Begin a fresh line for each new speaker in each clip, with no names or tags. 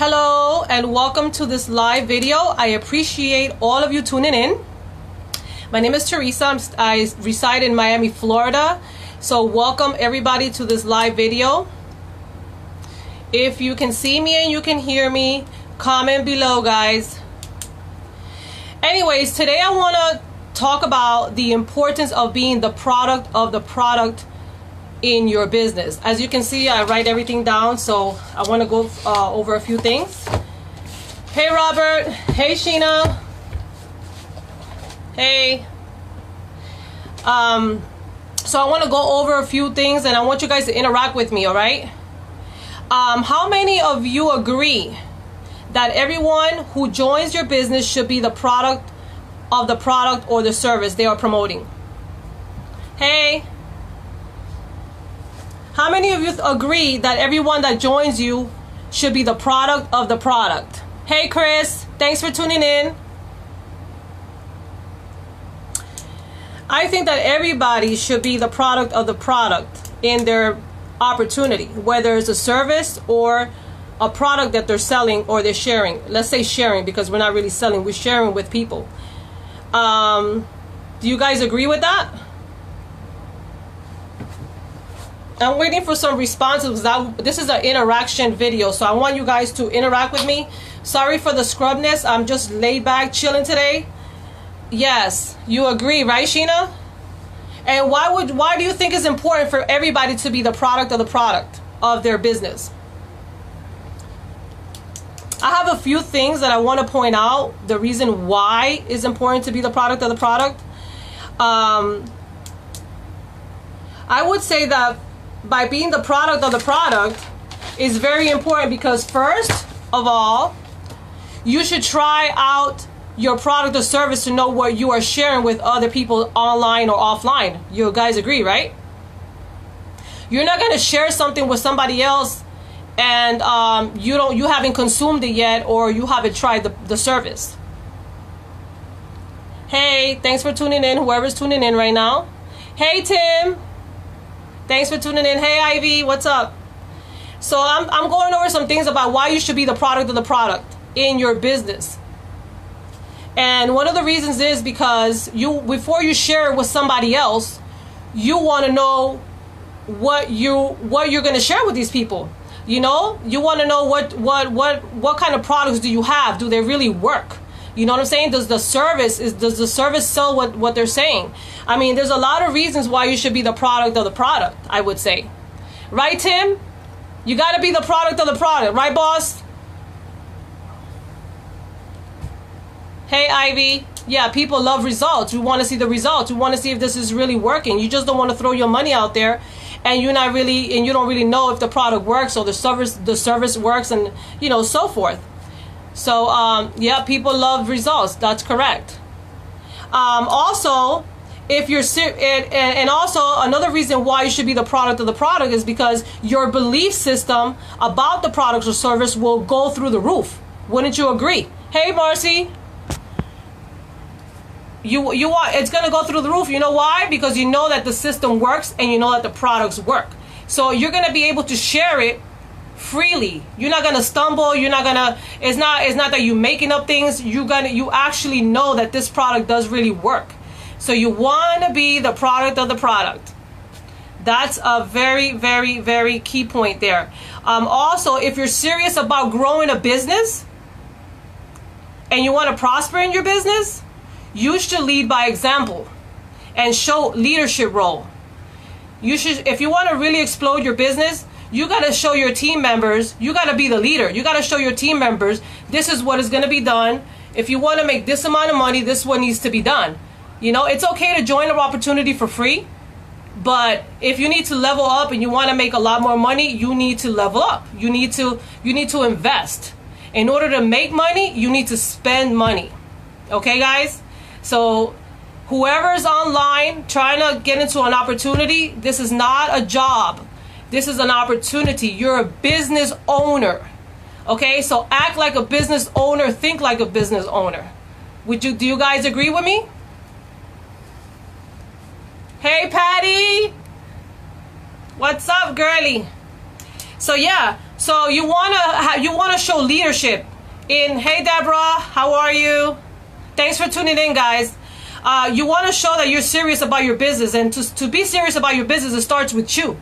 Hello and welcome to this live video. I appreciate all of you tuning in. My name is Teresa. I reside in Miami, Florida. So welcome everybody to this live video. If you can see me and you can hear me, comment below, guys. Anyways, today I want to talk about the importance of being the product of the product in your business. As you can see, I write everything down, so I want to go over a few things. Hey Robert, hey Sheena, hey. So I want to go over a few things and I want you guys to interact with me, all right? How many of you agree that everyone who joins your business should be the product of the product or the service they are promoting? Hey. How many of you agree that everyone that joins you should be the product of the product? Hey Chris, thanks for tuning in. I think that everybody should be the product of the product in their opportunity, whether it's a service or a product that they're selling or they're sharing. Let's say sharing, because we're not really selling, we're sharing with people. Do you guys agree with that? I'm waiting for some responses. This is an interaction video, so I want you guys to interact with me. Sorry for the scrubness. I'm just laid back, chilling today. Yes, you agree, right, Sheena? And why do you think it's important for everybody to be the product of their business? I have a few things that I want to point out. The reason why it's important to be the product of the product. I would say that by being the product of the product is very important because first of all, you should try out your product or service to know what you are sharing with other people online or offline. You guys agree, right? You're not going to share something with somebody else and you haven't consumed it yet, or you haven't tried the service. Hey, thanks for tuning in, whoever's tuning in right now. Hey Tim, thanks for tuning in. Hey Ivy, what's up? So I'm going over some things about why you should be the product of the product in your business. And one of the reasons is because before you share it with somebody else, you want to know what you're going to share with these people. You know, you want to know what kind of products do you have? Do they really work? You know what I'm saying? Does the service sell what they're saying? I mean, there's a lot of reasons why you should be the product of the product, I would say. Right, Tim? You got to be the product of the product. Right, boss? Hey, Ivy. Yeah, people love results. We want to see the results. We want to see if this is really working. You just don't want to throw your money out there and you don't really know if the product works or the service works and, you know, so forth. So, yeah, people love results. That's correct. Also, if you're and also another reason why you should be the product of the product is because your belief system about the product or service will go through the roof. Wouldn't you agree? Hey, Marcy. It's going to go through the roof. You know why? Because you know that the system works and you know that the products work. So you're going to be able to share it freely. You're not going to stumble. You're not going to, it's not that you're making up things. You actually know that this product does really work. So you want to be the product of the product. That's a very, very, very key point there. Also, if you're serious about growing a business and you want to prosper in your business, you should lead by example and show leadership role. You should, if you want to really explode your business, you got to show your team members, you got to be the leader. You got to show your team members, this is what is going to be done. If you want to make this amount of money, this is what needs to be done. You know, it's okay to join an opportunity for free, but if you need to level up and you want to make a lot more money, you need to level up. You need to invest. In order to make money, you need to spend money. Okay, guys? So whoever's online trying to get into an opportunity, this is not a job. This is an opportunity. You're a business owner. Okay, so act like a business owner, think like a business owner. Do you guys agree with me? Hey Patty, what's up, girly? So yeah, So you wanna show leadership in, hey Deborah, how are you? Thanks for tuning in, guys. You want to show that you're serious about your business, and to be serious about your business, it starts with you.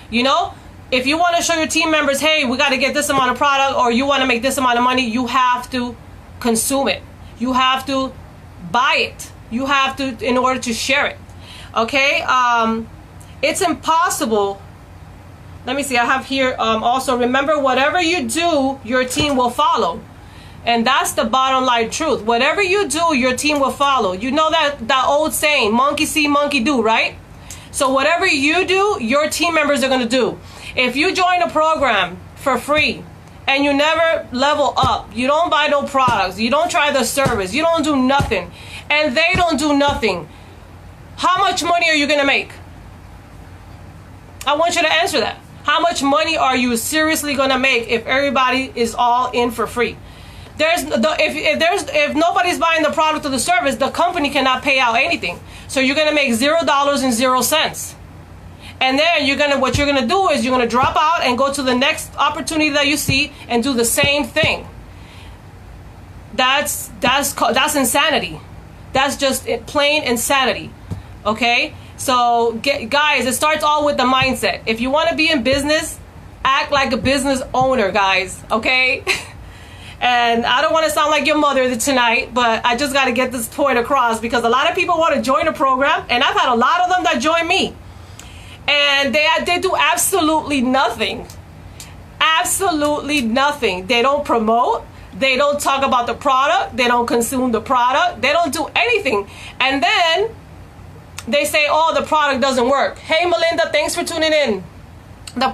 You know, if you want to show your team members, hey, we got to get this amount of product, or you want to make this amount of money, you have to consume it. You have to buy it. You have to, in order to share it. Okay? It's impossible. Let me see. I have here also, remember, whatever you do, your team will follow. And that's the bottom line truth. Whatever you do, your team will follow. You know that old saying, monkey see, monkey do, right? So whatever you do, your team members are going to do. If you join a program for free and you never level up, you don't buy no products, you don't try the service, you don't do nothing, and they don't do nothing, how much money are you going to make? I want you to answer that. How much money are you seriously going to make if everybody is all in for free? If nobody's buying the product or the service, the company cannot pay out anything. So you're gonna make $0 and 0 cents. And then what you're gonna do is you're gonna drop out and go to the next opportunity that you see and do the same thing. That's insanity. That's just plain insanity. Okay? So guys, it starts all with the mindset. If you want to be in business, act like a business owner, guys. Okay? And I don't want to sound like your mother tonight, but I just got to get this point across, because a lot of people want to join a program, and I've had a lot of them that join me, and they do absolutely nothing. Absolutely nothing. They don't promote. They don't talk about the product. They don't consume the product. They don't do anything. And then they say, "Oh, the product doesn't work." Hey, Melinda, thanks for tuning in. The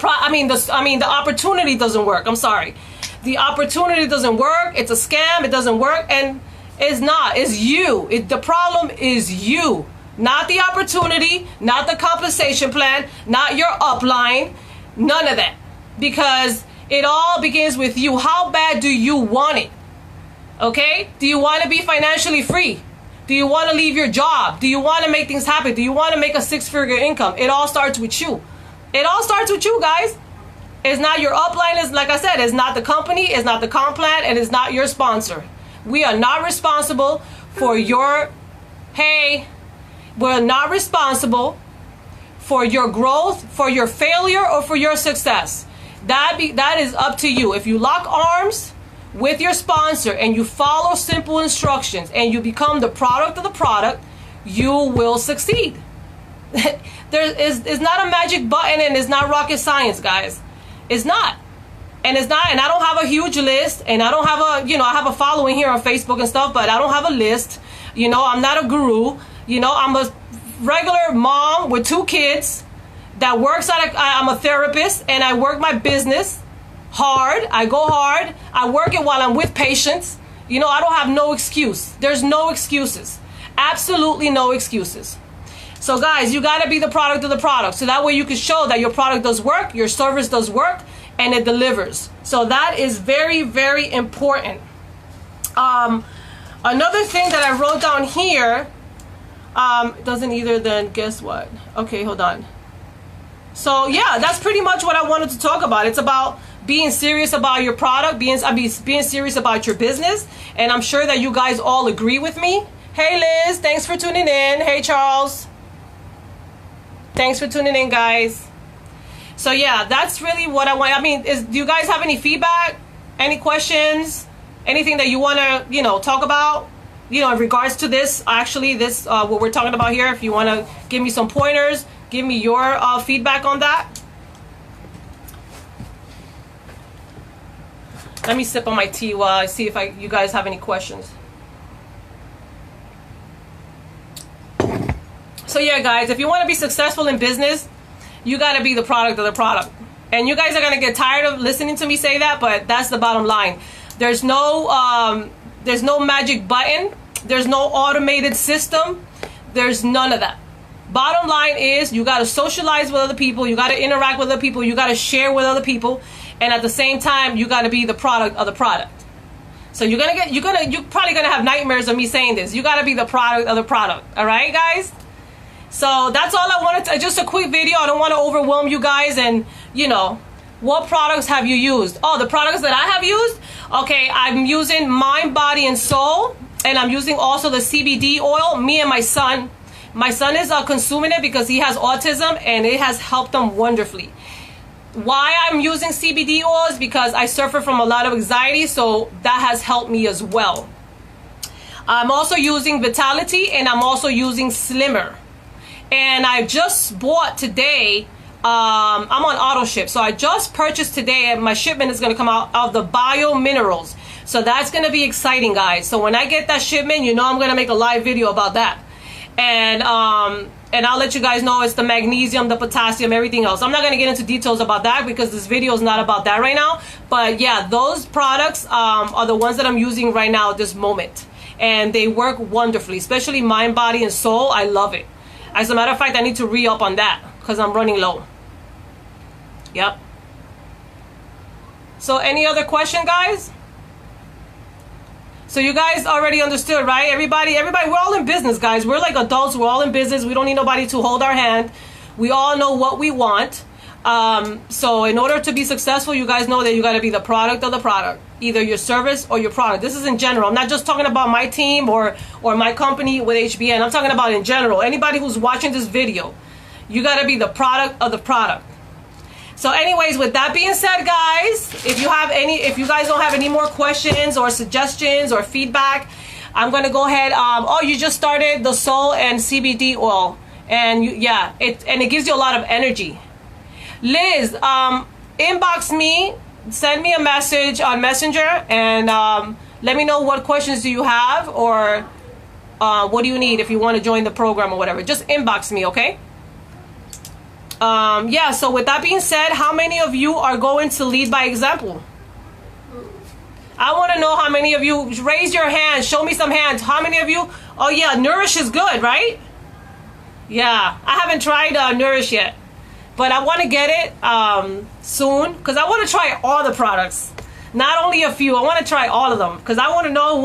opportunity doesn't work. I'm sorry. The opportunity doesn't work. It's a scam. It doesn't work. And it's not. It's you. The problem is you. Not the opportunity. Not the compensation plan. Not your upline. None of that. Because it all begins with you. How bad do you want it? Okay? Do you want to be financially free? Do you want to leave your job? Do you want to make things happen? Do you want to make a 6-figure income? It all starts with you. It all starts with you, guys. It's not your upline. It's, like I said, it's not the company, it's not the comp plan, and it's not your sponsor. We are not responsible for your, we're not responsible for your growth, for your failure, or for your success. That is up to you. If you lock arms with your sponsor and you follow simple instructions and you become the product of the product, you will succeed. It's not a magic button, and it's not rocket science, guys. It's not. And it's not, and I don't have a huge list, and I don't have I have a following here on Facebook and stuff, but I don't have a list. I'm not a guru. I'm a regular mom with 2 kids that works I'm a therapist, and I work my business hard. I go hard. I work it while I'm with patients. I don't have no excuse. There's no excuses. Absolutely no excuses. So guys, you got to be the product of the product. So that way you can show that your product does work, your service does work, and it delivers. So that is very, very important. Another thing that I wrote down here, doesn't either, then guess what? Okay, hold on. So yeah, that's pretty much what I wanted to talk about. It's about being serious about your product, being serious about your business. And I'm sure that you guys all agree with me. Hey Liz, thanks for tuning in. Hey Charles. Thanks for tuning in, guys. So yeah, that's really what I want. Do you guys have any feedback? Any questions? Anything that you want to, talk about? In regards to this, what we're talking about here. If you want to give me some pointers, give me your feedback on that. Let me sip on my tea while I see if you guys have any questions. So yeah, guys, if you want to be successful in business, you got to be the product of the product. And you guys are going to get tired of listening to me say that, but that's the bottom line. There's no magic button. There's no automated system. There's none of that. Bottom line is you got to socialize with other people. You got to interact with other people. You got to share with other people. And at the same time, you got to be the product of the product. So you're probably going to have nightmares of me saying this. You got to be the product of the product. All right, guys? So that's all I wanted to, just a quick video. I don't want to overwhelm you guys and, What products have you used? Oh, the products that I have used? Okay, I'm using Mind, Body, and Soul. And I'm using also the CBD oil. Me and my son. My son is consuming it because he has autism, and it has helped him wonderfully. Why I'm using CBD oils? Because I suffer from a lot of anxiety, so that has helped me as well. I'm also using Vitality, and I'm also using Slimmer. And I just bought today, I'm on auto ship, so I just purchased today, and my shipment is going to come out of the bio minerals. So that's going to be exciting, guys. So when I get that shipment, you know I'm going to make a live video about that. And I'll let you guys know it's the magnesium, the potassium, everything else. I'm not going to get into details about that because this video is not about that right now. But yeah, those products are the ones that I'm using right now at this moment. And they work wonderfully, especially Mind, Body, and Soul. I love it. As a matter of fact, I need to re-up on that because I'm running low. Yep. So any other question, guys? So you guys already understood, right? Everybody, we're all in business, guys. We're like adults. We're all in business. We don't need nobody to hold our hand. We all know what we want. So in order to be successful, you guys know that you got to be the product of the product, either your service or your product. This is in general. I'm not just talking about my team or my company with HBN. I'm talking about in general. Anybody who's watching this video, you got to be the product of the product. So anyways, with that being said, guys, if you guys don't have any more questions or suggestions or feedback, I'm going to go ahead. Oh, you just started the Soul and CBD oil. And it gives you a lot of energy. Liz, inbox me, send me a message on Messenger, and let me know what questions do you have, or what do you need if you want to join the program or whatever. Just inbox me, okay? Yeah, so with that being said, how many of you are going to lead by example? I want to know how many of you. Raise your hand. Show me some hands. How many of you? Oh yeah, Nourish is good, right? Yeah, I haven't tried Nourish yet, but I want to get it soon because I want to try all the products, not only a few. I want to try all of them because I want to know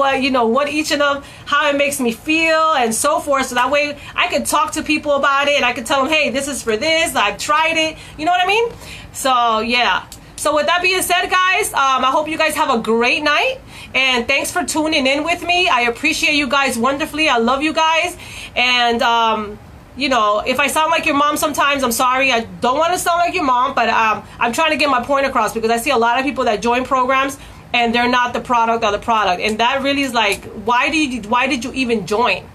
what each of them, how it makes me feel and so forth. So that way I can talk to people about it and I can tell them, hey, this is for this. I've tried it. You know what I mean? So yeah. So with that being said, guys, I hope you guys have a great night. And thanks for tuning in with me. I appreciate you guys wonderfully. I love you guys. And, you know, if I sound like your mom sometimes, I'm sorry. I don't want to sound like your mom, but I'm trying to get my point across because I see a lot of people that join programs and they're not the product of the product. And that really is like, why did you even join?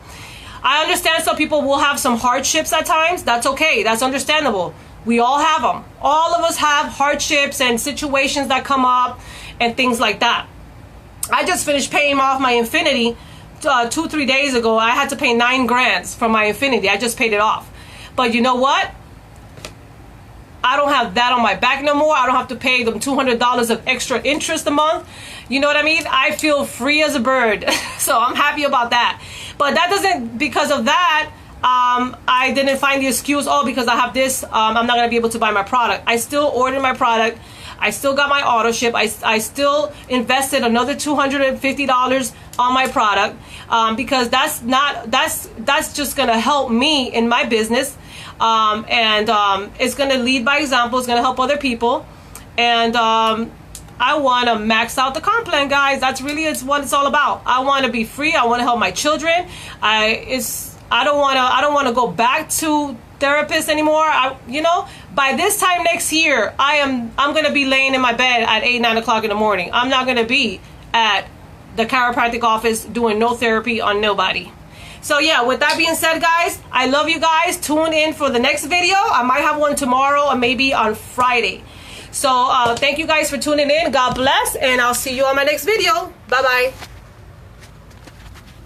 I understand some people will have some hardships at times. That's okay. That's understandable. We all have them. All of us have hardships and situations that come up and things like that. I just finished paying off my Infinity 2-3 days ago. I had to pay $9,000 for my Infinity. I just paid it off. But you know what? I don't have that on my back no more. I don't have to pay them $200 of extra interest a month. You know what I mean? I feel free as a bird. So I'm happy about that. But that doesn't, because of that, I didn't find the excuse, oh, because I have this, I'm not going to be able to buy my product. I still ordered my product. I still got my auto ship. I still invested another $250 on my product because that's just going to help me in my business. And it's going to lead by example. It's going to help other people. And I want to max out the comp plan, guys. That's really what it's all about. I want to be free. I want to help my children. I don't want to go back to therapists anymore. By this time next year, I'm going to be laying in my bed at 8-9 o'clock in the morning. I'm not going to be at the chiropractic office doing no therapy on nobody. So yeah, with that being said, guys, I love you guys. Tune in for the next video. I might have one tomorrow or maybe on Friday. So thank you guys for tuning in. God bless, and I'll see you on my next video. Bye-bye.